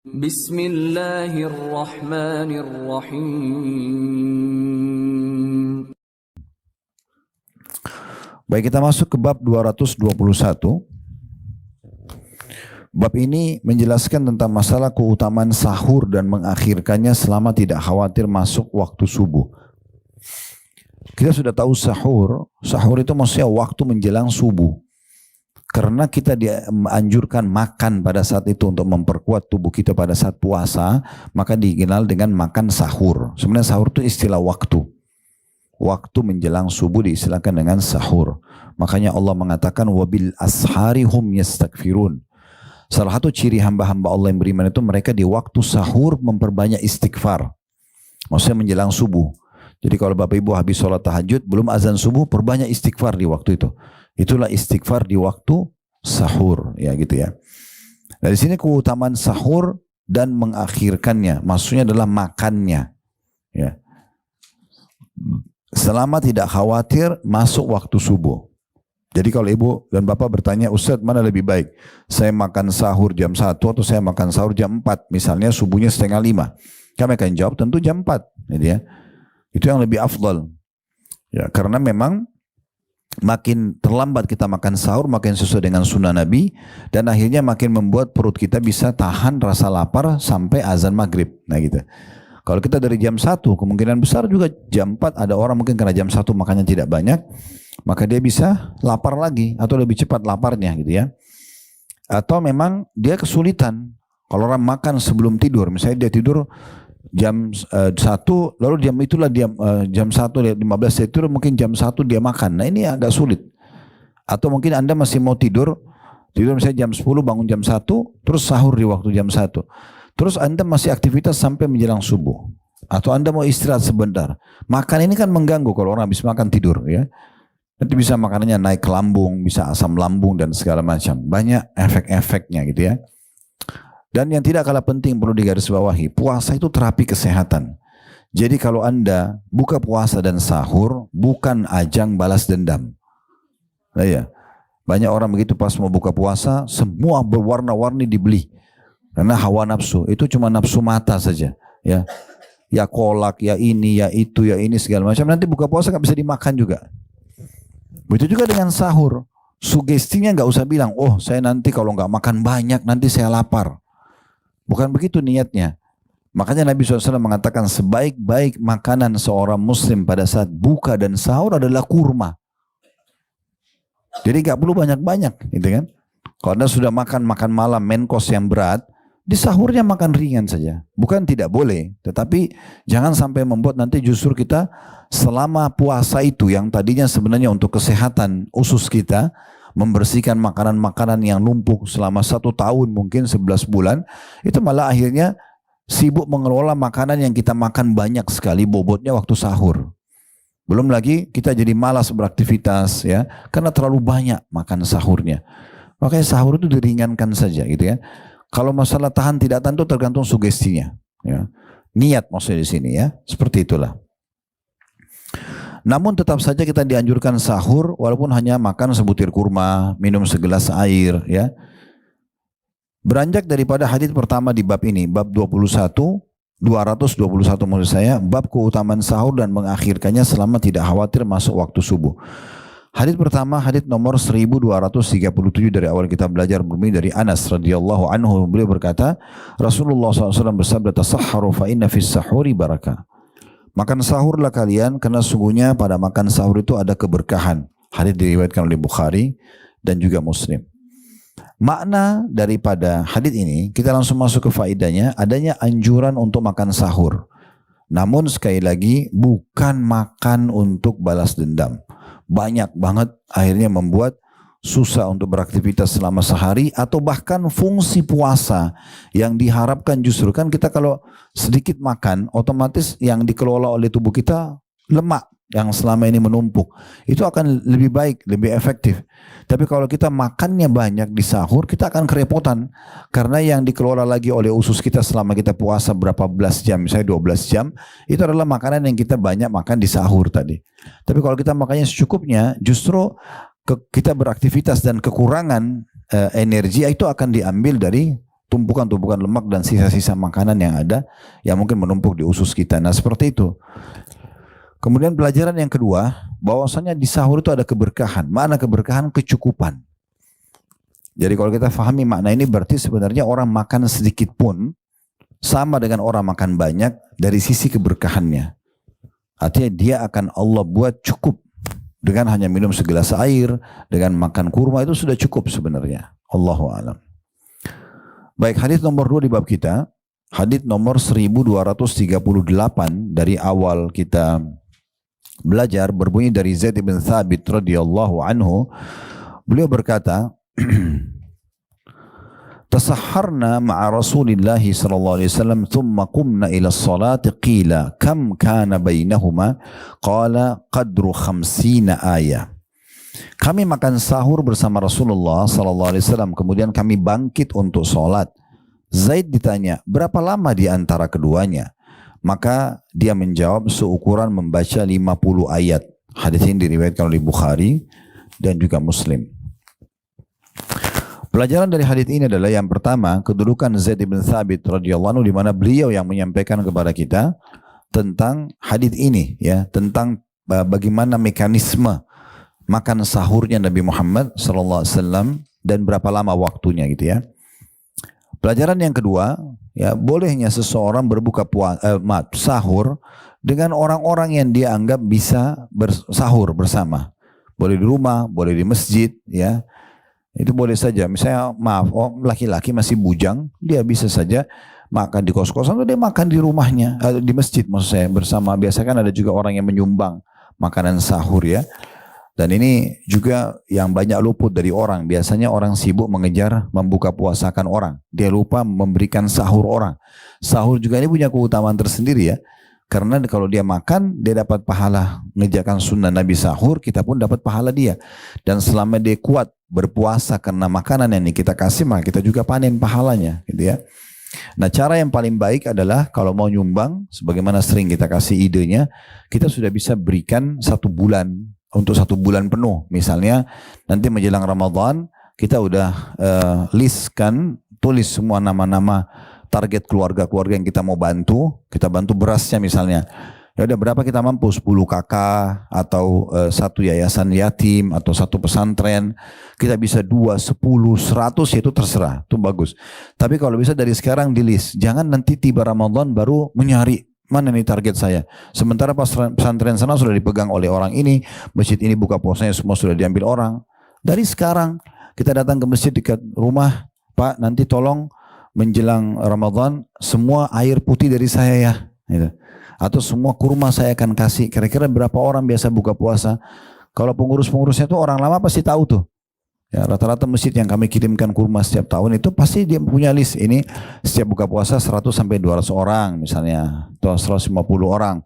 Bismillahirrahmanirrahim. Baik, kita masuk ke bab 221. Bab ini menjelaskan tentang masalah keutamaan sahur dan mengakhirkannya selama tidak khawatir masuk waktu subuh. Kita sudah tahu sahur itu maksudnya waktu menjelang subuh. Karena kita dianjurkan makan pada saat itu untuk memperkuat tubuh kita pada saat puasa, maka dikenal dengan makan sahur. Sebenarnya sahur itu istilah waktu. Waktu menjelang subuh diistilahkan dengan sahur. Makanya Allah mengatakan wabil asharihum yastaghfirun. Salah satu ciri hamba-hamba Allah yang beriman itu mereka di waktu sahur memperbanyak istighfar. Maksudnya menjelang subuh. Jadi kalau Bapak Ibu habis sholat tahajud, belum azan subuh, perbanyak istighfar di waktu itu. Itulah istighfar di waktu sahur, ya gitu ya. Dari sini keutamaan sahur dan mengakhirkannya, maksudnya adalah makannya. Ya. Selama tidak khawatir masuk waktu subuh. Jadi kalau ibu dan bapak bertanya, Ustadz mana lebih baik? Saya makan sahur jam 1 atau saya makan sahur jam 4? Misalnya subuhnya 4:30. Kami akan jawab tentu jam 4. Jadi ya, itu yang lebih afdal. Ya, karena memang makin terlambat kita makan sahur, makin sesuai dengan sunnah Nabi, dan akhirnya makin membuat perut kita bisa tahan rasa lapar sampai azan maghrib. Nah gitu. Kalau kita dari jam 1, kemungkinan besar juga jam 4 ada orang mungkin karena jam 1 makannya tidak banyak, maka dia bisa lapar lagi atau lebih cepat laparnya gitu ya. Atau memang dia kesulitan. Kalau orang makan sebelum tidur, misalnya dia tidur jam 1, lalu jam 1:15 dia tidur, mungkin jam 1 dia makan. Nah ini agak sulit. Atau mungkin Anda masih mau tidur misalnya jam 10, bangun jam 1, terus sahur di waktu jam 1. Terus Anda masih aktivitas sampai menjelang subuh. Atau Anda mau istirahat sebentar. Makan ini kan mengganggu kalau orang habis makan tidur ya. Nanti bisa makanannya naik ke lambung, bisa asam lambung dan segala macam. Banyak efek-efeknya gitu ya. Dan yang tidak kalah penting perlu digarisbawahi, puasa itu terapi kesehatan. Jadi kalau Anda buka puasa dan sahur, bukan ajang balas dendam. Nah, ya. Banyak orang begitu pas mau buka puasa, semua berwarna-warni dibeli. Karena hawa nafsu, itu cuma nafsu mata saja. Ya, ya kolak, ya ini, ya itu, ya ini segala macam. Nanti buka puasa nggak bisa dimakan juga. Begitu juga dengan sahur. Sugestinya nggak usah bilang, oh saya nanti kalau nggak makan banyak, nanti saya lapar. Bukan begitu niatnya. Makanya Nabi SAW mengatakan sebaik-baik makanan seorang muslim pada saat buka dan sahur adalah kurma. Jadi gak perlu banyak-banyak gitu kan. Kalau Anda sudah makan malam main course yang berat, di sahurnya makan ringan saja. Bukan tidak boleh, tetapi jangan sampai membuat nanti justru kita selama puasa itu yang tadinya sebenarnya untuk kesehatan usus kita, membersihkan makanan-makanan yang numpuk selama 1 tahun mungkin 11 bulan, itu malah akhirnya sibuk mengelola makanan yang kita makan banyak sekali bobotnya waktu sahur. Belum lagi kita jadi malas beraktivitas ya, karena terlalu banyak makan sahurnya. Makanya sahur itu diringankan saja gitu ya. Kalau masalah tahan tidak tahan itu tergantung sugestinya. Ya. Niat maksudnya di sini ya, seperti itulah. Namun tetap saja kita dianjurkan sahur walaupun hanya makan sebutir kurma, minum segelas air ya. Beranjak daripada hadis pertama di bab ini, bab 221 maksud saya, bab keutamaan sahur dan mengakhirkannya selama tidak khawatir masuk waktu subuh. Hadis pertama, hadis nomor 1237 dari awal kita belajar berbunyi dari Anas radhiyallahu anhu, beliau berkata, Rasulullah SAW bersabda, tasahharu fa inna fis sahuri barakah. Makan sahurlah kalian karena sungguhnya pada makan sahur itu ada keberkahan. Hadis diriwayatkan oleh Bukhari dan juga Muslim. Makna daripada hadis ini, kita langsung masuk ke faedahnya, adanya anjuran untuk makan sahur. Namun sekali lagi bukan makan untuk balas dendam. Banyak banget akhirnya membuat susah untuk beraktivitas selama sehari, atau bahkan fungsi puasa yang diharapkan justru kan kita kalau sedikit makan otomatis yang dikelola oleh tubuh kita lemak yang selama ini menumpuk itu akan lebih baik, lebih efektif. Tapi kalau kita makannya banyak di sahur, kita akan kerepotan karena yang dikelola lagi oleh usus kita selama kita puasa berapa belas jam, misalnya 12 jam, itu adalah makanan yang kita banyak makan di sahur tadi. Tapi kalau kita makannya secukupnya, justru kita beraktivitas dan kekurangan energi itu akan diambil dari tumpukan-tumpukan lemak dan sisa-sisa makanan yang ada yang mungkin menumpuk di usus kita. Nah seperti itu. Kemudian pelajaran yang kedua, bahwasanya di sahur itu ada keberkahan. Mana keberkahan? Kecukupan. Jadi kalau kita fahami makna ini berarti sebenarnya orang makan sedikit pun sama dengan orang makan banyak dari sisi keberkahannya. Artinya dia akan Allah buat cukup. Dengan hanya minum segelas air, dengan makan kurma itu sudah cukup sebenarnya. Allahu a'lam. Baik, hadis nomor 2 di bab kita. Hadis nomor 1238 dari awal kita belajar berbunyi dari Zaid bin Thabit radhiyallahu anhu. Beliau berkata, "Tasahharna ma'a Rasulillah sallallahu alaihi wasallam thumma qumna ila as-salati qila kam kana bainahuma qala qadru 50 ayah." Kami makan sahur bersama Rasulullah sallallahu alaihi wasallam, kemudian kami bangkit untuk salat. Zaid ditanya, "Berapa lama di antara keduanya?" Maka dia menjawab, "Seukuran membaca 50 ayat." Hadis ini diriwayatkan oleh Bukhari dan juga Muslim. Pelajaran dari hadis ini adalah yang pertama, kedudukan Zaid bin Thabit radhiyallahu anhu di mana beliau yang menyampaikan kepada kita tentang hadis ini ya, tentang bagaimana mekanisme makan sahurnya Nabi Muhammad sallallahu alaihi wasallam dan berapa lama waktunya gitu ya. Pelajaran yang kedua, ya bolehnya seseorang berbuka sahur dengan orang-orang yang dia anggap bisa bersahur bersama. Boleh di rumah, boleh di masjid ya. Itu boleh saja. Misalnya maaf, laki-laki masih bujang, dia bisa saja makan di kos-kosan atau dia makan di rumahnya, di masjid maksud saya bersama. Biasa kan ada juga orang yang menyumbang makanan sahur ya. Dan ini juga yang banyak luput dari orang. Biasanya orang sibuk mengejar membuka puasakan orang. Dia lupa memberikan sahur orang. Sahur juga ini punya keutamaan tersendiri ya. Karena kalau dia makan, dia dapat pahala mengerjakan sunnah Nabi sahur, kita pun dapat pahala dia. Dan selama dia kuat berpuasa karena makanan yang kita kasih, maka kita juga panen pahalanya, gitu ya. Nah, cara yang paling baik adalah kalau mau nyumbang, sebagaimana sering kita kasih idenya, kita sudah bisa berikan 1 bulan, untuk 1 bulan penuh. Misalnya, nanti menjelang Ramadan, kita udah tulis semua nama-nama target keluarga-keluarga yang kita mau bantu, kita bantu berasnya misalnya. Ya udah berapa kita mampu, 10 kakak atau 1 yayasan yatim atau 1 pesantren. Kita bisa 2, 10, 100 ya itu terserah, itu bagus. Tapi kalau bisa dari sekarang di list, jangan nanti tiba Ramadan baru mencari mana nih target saya. Sementara pesantren sana sudah dipegang oleh orang ini, masjid ini buka puasanya semua sudah diambil orang. Dari sekarang kita datang ke masjid dekat rumah, Pak nanti tolong menjelang Ramadan semua air putih dari saya ya, gitu. Atau semua kurma saya akan kasih. Kira-kira berapa orang biasa buka puasa? Kalau pengurus-pengurusnya itu orang lama pasti tahu tuh. Ya, rata-rata masjid yang kami kirimkan kurma setiap tahun itu pasti dia punya list. Ini setiap buka puasa 100 sampai 200 orang misalnya, atau 150 orang.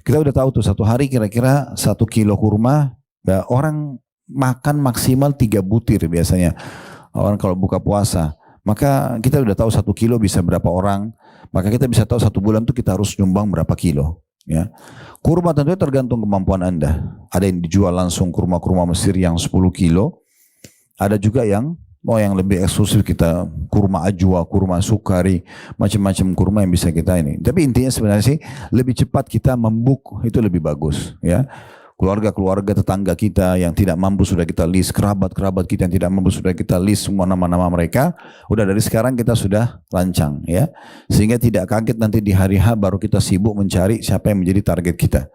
Kita udah tahu tuh satu hari kira-kira 1 kilo kurma, ya, orang makan maksimal 3 butir biasanya. Orang kalau buka puasa. Maka kita udah tahu 1 kilo bisa berapa orang. Maka kita bisa tahu 1 bulan itu kita harus nyumbang berapa kilo. Ya. Kurma tentunya tergantung kemampuan Anda. Ada yang dijual langsung kurma-kurma Mesir yang 10 kilo. Ada juga yang lebih eksklusif kita kurma ajwa, kurma sukari, macam-macam kurma yang bisa kita ini. Tapi intinya sebenarnya sih lebih cepat kita membuk itu lebih bagus. Ya. Keluarga-keluarga tetangga kita yang tidak mampu sudah kita list, kerabat-kerabat kita yang tidak mampu sudah kita list semua nama-nama mereka. Udah dari sekarang kita sudah rancang ya. Sehingga tidak kaget nanti di hari H baru kita sibuk mencari siapa yang menjadi target kita.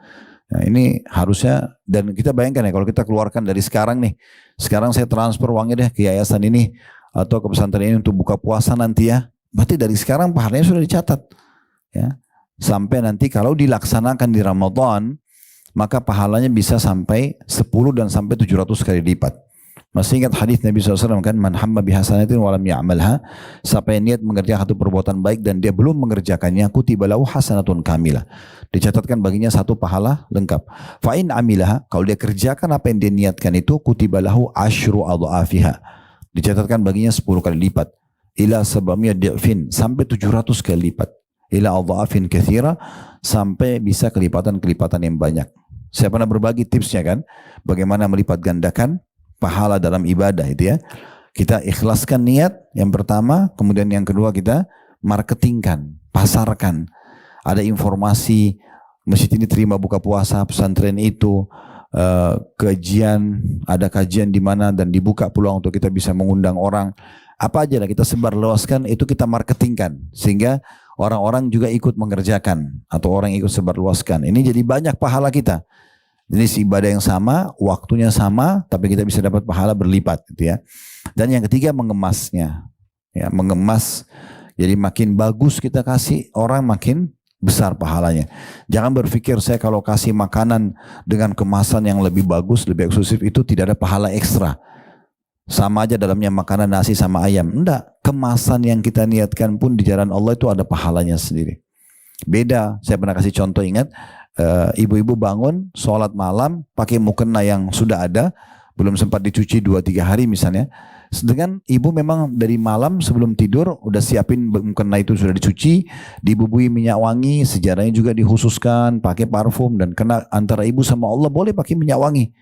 Nah, ini harusnya, dan kita bayangkan ya kalau kita keluarkan dari sekarang nih. Sekarang saya transfer uangnya deh ke yayasan ini atau ke pesantren ini untuk buka puasa nanti ya. Berarti dari sekarang pahalanya sudah dicatat. Ya. Sampai nanti kalau dilaksanakan di Ramadan, maka pahalanya bisa sampai 10 dan sampai 700 kali lipat. Masih ingat hadis Nabi SAW kan, man hamma bihasanatin walam ya'malha, siapa yang niat mengerjakan satu perbuatan baik dan dia belum mengerjakannya, kutiba lahu hasanatun kamilah, dicatatkan baginya 1 pahala lengkap. Fa in amilaha, kalau dia kerjakan apa yang dia niatkan itu, kutiba lahu asyru adhaafiha, dicatatkan baginya 10 kali lipat. Ila sabamiyad di'fin, sampai 700 kali lipat. Ila adhaafin katsira, sampai bisa kelipatan-kelipatan yang banyak. Saya pernah berbagi tipsnya kan, bagaimana melipat gandakan pahala dalam ibadah itu ya. Kita ikhlaskan niat yang pertama, kemudian yang kedua kita marketingkan, pasarkan. Ada informasi masjid ini terima buka puasa, pesantren itu kajian, ada kajian di mana dan dibuka peluang untuk kita bisa mengundang orang. Apa aja lah kita sebar luaskan, itu kita marketingkan sehingga orang-orang juga ikut mengerjakan atau orang ikut sebar luaskan. Ini jadi banyak pahala kita. Jadi ibadah yang sama, waktunya sama, tapi kita bisa dapat pahala berlipat gitu ya. Dan yang ketiga mengemasnya. Ya, mengemas. Jadi makin bagus kita kasih orang, makin besar pahalanya. Jangan berpikir saya kalau kasih makanan dengan kemasan yang lebih bagus, lebih eksklusif itu tidak ada pahala ekstra. Sama aja dalamnya makanan nasi sama ayam. Enggak, kemasan yang kita niatkan pun di jalan Allah itu ada pahalanya sendiri. Beda, saya pernah kasih contoh, ingat ibu-ibu bangun sholat malam pakai mukena yang sudah ada, belum sempat dicuci 2-3 hari misalnya. Sedangkan ibu memang dari malam sebelum tidur udah siapin mukena itu sudah dicuci, dibubui minyak wangi, sejarahnya juga dikhususkan, pakai parfum, dan kena antara ibu sama Allah boleh pakai minyak wangi.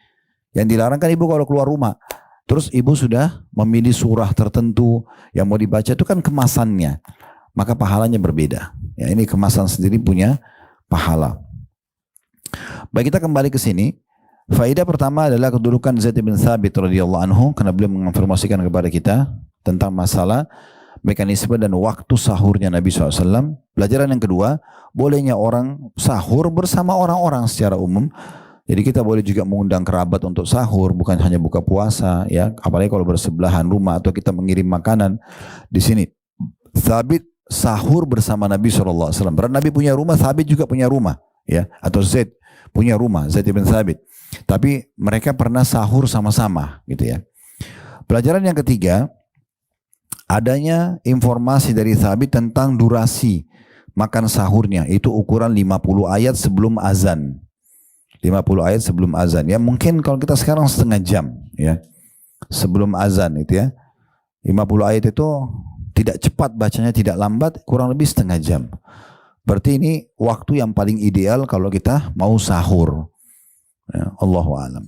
Yang dilarang kan ibu kalau keluar rumah. Terus ibu sudah memilih surah tertentu yang mau dibaca, itu kan kemasannya. Maka pahalanya berbeda. Ya, ini kemasan sendiri punya pahala. Baik, kita kembali ke sini. Faedah pertama adalah kedudukan Zaid bin Thabit radhiyallahu anhu, karena beliau menginformasikan kepada kita tentang masalah mekanisme dan waktu sahurnya Nabi SAW. Pelajaran yang kedua, bolehnya orang sahur bersama orang-orang secara umum. Jadi kita boleh juga mengundang kerabat untuk sahur, bukan hanya buka puasa, ya. Apalagi kalau bersebelahan rumah atau kita mengirim makanan. Di sini Thabit sahur bersama Nabi SAW. Berarti Nabi punya rumah, Thabit juga punya rumah, ya. Atau Zaid punya rumah, Zaid bin Thabit. Tapi mereka pernah sahur sama-sama, gitu ya. Pelajaran yang ketiga, adanya informasi dari Thabit tentang durasi makan sahurnya. Itu ukuran 50 ayat sebelum azan. 50 ayat sebelum azan, ya. Mungkin kalau kita sekarang setengah jam, ya, sebelum azan itu, ya. 50 ayat itu tidak cepat bacanya, tidak lambat, kurang lebih setengah jam. Berarti ini waktu yang paling ideal kalau kita mau sahur. Ya, Allahu a'lam.